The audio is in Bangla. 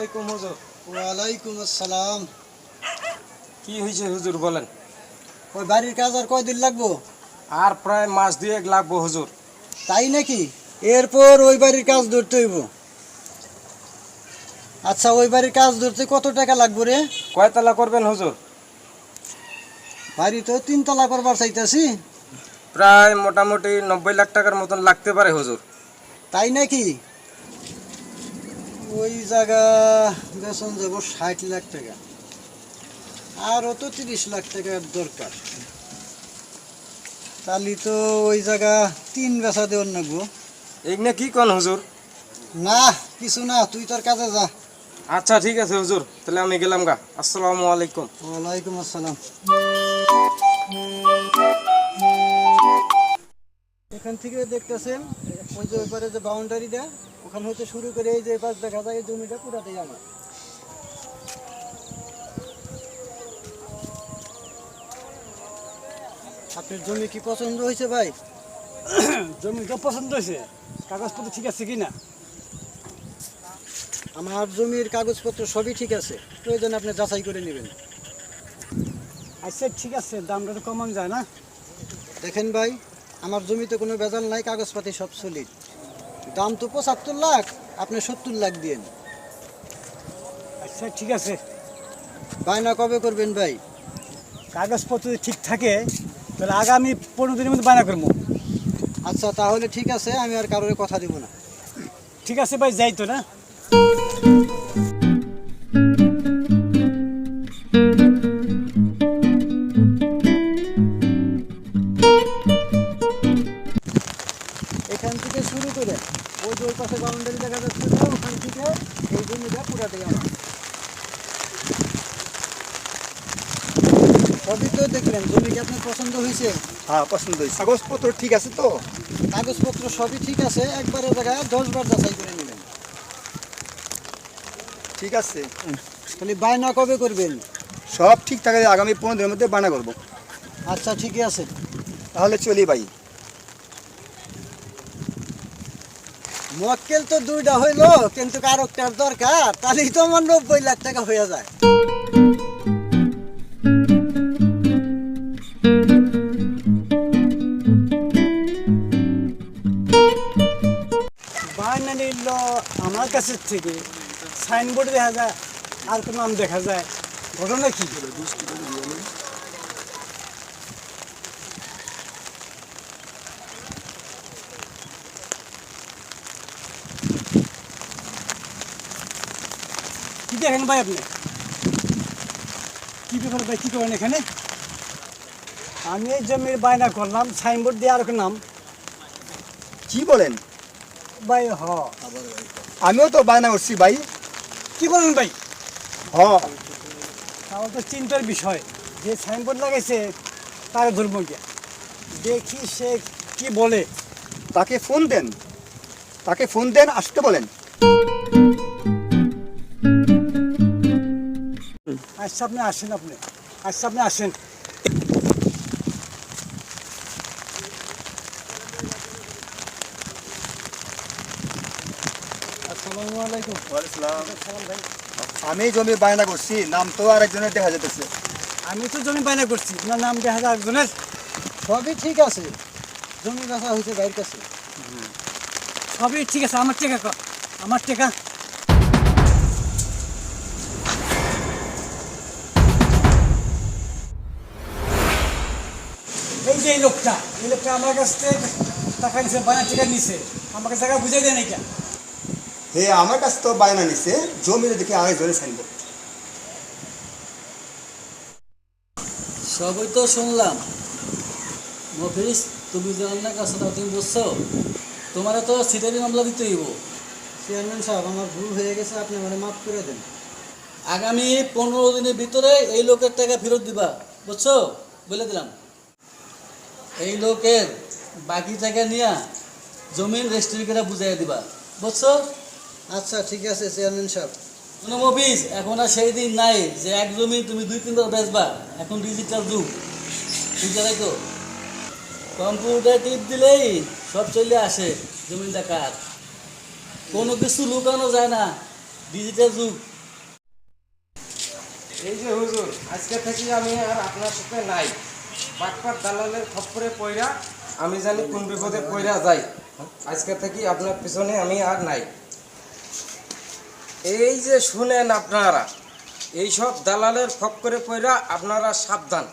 আলাইকুম হুজুর। ওয়ালাইকুম আসসালাম। কি হয়েছে হুজুর বলেন? ওই বাড়ির কাজ আর কয়দিন লাগবো? আর প্রায় মাস দুয়েক লাগবো হুজুর। তাই নাকি? এরপর ওই বাড়ির কাজ ধরতে হইব। আচ্ছা, ওই বাড়ির কাজ ধরতে কত টাকা লাগবো রে? কয়তলা করবেন হুজুর? বাড়ি তো 3 তলা করবার চাইতেছি। প্রায় মোটামুটি 90 লাখ টাকার মতন লাগতে পারে হুজুর। তাই নাকি? ওই জায়গা বেতন যাবো 60 লাখ টাকা, আরও তো 30 লাখ টাকার দরকার। তাহলে তো ওই জায়গা 3 বেচা দেওয়ার নাগবো। এইগুলো কি কোন হুজুর? না কিছু না, তুই তোর কাজে যা। আচ্ছা ঠিক আছে হুজুর, তাহলে আমি গেলাম গা। আসসালামু আলাইকুম। ওয়ালাইকুম আসসালাম। এখান থেকে দেখতেছেন ওই যে ওইপারে যে বাউন্ডারিটা, ওখান হতে শুরু করে এই যে পাশ দেখা যায় এই জমিটা পুরাটাই আমার। আপনার জমি কি পছন্দ হয়েছে ভাই? জমিটা পছন্দ হয়েছে, কাগজপত্র ঠিক আছে কি না? আমার জমির কাগজপত্র সবই ঠিক আছে, প্রয়োজনে আপনি যাচাই করে নেবেন। আচ্ছা ঠিক আছে, দামটা তো কমান যায় না? দেখেন ভাই, আমার জমিতে কোনো ভেজাল নাই, কাগজপাতি সব সলিড। দাম তো 75 লাখ, আপনি 70 লাখ দিয়েন। আচ্ছা ঠিক আছে, বায়না কবে করবেন ভাই? কাগজপত্র যদি ঠিক থাকে তাহলে আগামী 15 দিনের মধ্যে বায়না করবো। আচ্ছা তাহলে ঠিক আছে, আমি আর কারোর কথা দিব না। ঠিক আছে ভাই, যাই তো না? এখান থেকে শুরু করে ওই যে ওই পাশে বাউন্ডারি দেখা যাচ্ছে না, ওখান থেকে এই জমিটা পুরাটাই আমার। সবই তো দেখলেন, জমি কি আপনার পছন্দ হয়েছে? হ্যাঁ, পছন্দ হয়েছে। কাগজপত্র ঠিক আছে তো? কাগজপত্র সবই ঠিক আছে, একবারের জায়গায় 10 বার যাচাই করে নেবেন। ঠিক আছে, খালি বায়না কবে করবেন? সব ঠিক থাকে, আগামী 15 দিনের মধ্যে বানা করবো। আচ্ছা ঠিকই আছে। তাহলে চলি ভাই। মক্কেল তো 2টা হইলো, কিন্তু কারকটার দরকার, তাহলেই তো আমার 90 লাখ টাকা হয়ে যায়। বায়না নিল আমার কাছের থেকে, সাইনবোর্ডে দেখা যায় আর কোনো নাম দেখা যায়, ঘটনা কি? কি দেখেন ভাই আপনি? কি ব্যাপার ভাই, কি করেন এখানে? আমি এই জমির বায়না করলাম, সাইনবোর্ড দিয়ে আর কোনো নাম। কি বলেন ভাই আমিও তো বায়না করছি ভাই। কি বলেন ভাই? হ, তাহলে তো চিন্তার বিষয়, যে সাইনবোর্ড লাগাইছে তার ধর্ম গিয়া দেখি সে কি বলে। তাকে ফোন দেন, আসতে বলেন। আচ্ছা আপনি আসেন, আসেন। আসসালামু আলাইকুম। ভাই, আমি জমি বায়না করছি, নাম তো আরেকজনের দেখা যেতেছে। আমি তো জমি বায়না করছি, আপনার নাম দেখা যায় একজনের। সবই ঠিক আছে, জমি বেচা হয়েছে ভাইয়ের কাছে। সবই ঠিক আছে, আমার টাকা আমার টাকা। এই যে এই লোকটা আমার কাছ থেকে টাকা নিছে, বায়না টাকা নিছে, আমাকে টাকা বুঝাই দেয় নাকি? হে, আমার কাছে তো বায়না নিছে, জমিতে দেখে আরেকজনের সাইনবোর্ড। সবই তো শুনলাম মফিস, তুমি যে অন্যায় কাছে তুমি বুঝছো, তোমার তো সিটারি মামলা দিতে হইব। চেয়ারম্যান সাহেব, আমার ভুল হয়ে গেছে, আপনি মানে মাফ করে দেন। আগামী 15 দিনের ভিতরে এই লোকের টাকা ফেরত দিবা, বুঝছো? বলে দিলাম। এই লোকের বাকি টাকা নিয়ে জমির রেজিস্ট্রি বুঝাই দিবা, বুঝছো? আচ্ছা ঠিক আছে চেয়ারম্যান সাহেব। কোনো মফিস, এখন আর সেই দিন নাই যে এক জমি তুমি 2-3 বার বেচবা। এখন ডিজিটাল যুগ, বুঝতে তো? কম্পিউটার টিপ দিলেই সব চলে আসে, জমিটা কার, কোনো কিছু লুকানো যায় না, ডিজিটাল যুগ। এই যে হুজুর, আজকে থেকে আমি আর আপনার সাথে নাই। বাটপার দালালের খপ্পরে পইরা আমি জানি কোন বিপদে পইরা যাই। আজকে থেকে আপনার পিছনে আমি আর নাই। এই যে শুনেন আপনারা, এইসব দালালের খপ্পরে পইরা আপনারা সাবধান।